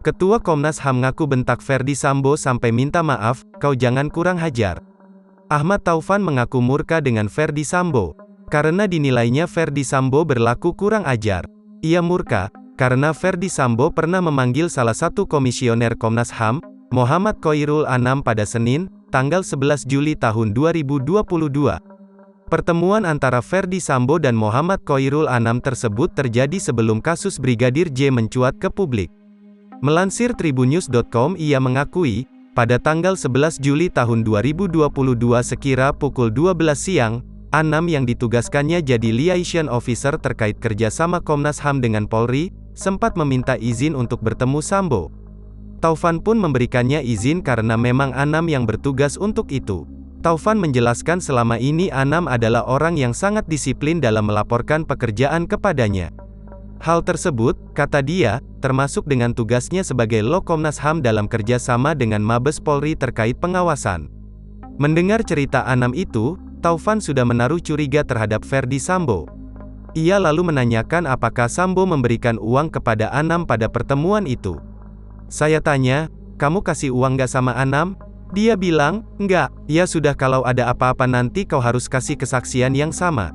Ketua Komnas HAM ngaku bentak Ferdy Sambo sampai minta maaf, "Kau jangan kurang hajar." Ahmad Taufan mengaku murka dengan Ferdy Sambo karena dinilainya Ferdy Sambo berlaku kurang ajar. Ia murka karena Ferdy Sambo pernah memanggil salah satu komisioner Komnas HAM, Muhammad Khoirul Anam pada Senin, tanggal 11 Juli tahun 2022. Pertemuan antara Ferdy Sambo dan Muhammad Khoirul Anam tersebut terjadi sebelum kasus Brigadir J mencuat ke publik. Melansir tribunnews.com, ia mengakui, pada tanggal 11 Juli tahun 2022 sekira pukul 12 siang, Anam yang ditugaskannya jadi liaison officer terkait kerjasama Komnas HAM dengan Polri, sempat meminta izin untuk bertemu Sambo. Taufan pun memberikannya izin karena memang Anam yang bertugas untuk itu. Taufan menjelaskan selama ini Anam adalah orang yang sangat disiplin dalam melaporkan pekerjaan kepadanya. Hal tersebut, kata dia, termasuk dengan tugasnya sebagai Lo Komnas HAM dalam kerjasama dengan Mabes Polri terkait pengawasan. Mendengar cerita Anam itu, Taufan sudah menaruh curiga terhadap Ferdy Sambo. Ia lalu menanyakan apakah Sambo memberikan uang kepada Anam pada pertemuan itu. Saya tanya, "Kamu kasih uang gak sama Anam?" Dia bilang, "Enggak, ya sudah, kalau ada apa-apa nanti kau harus kasih kesaksian yang sama.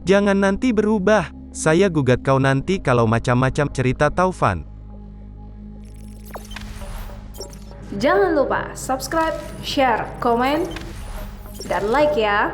Jangan nanti berubah. Saya gugat kau nanti kalau macam-macam," cerita Taufan. Jangan lupa subscribe, share, komen, dan like ya.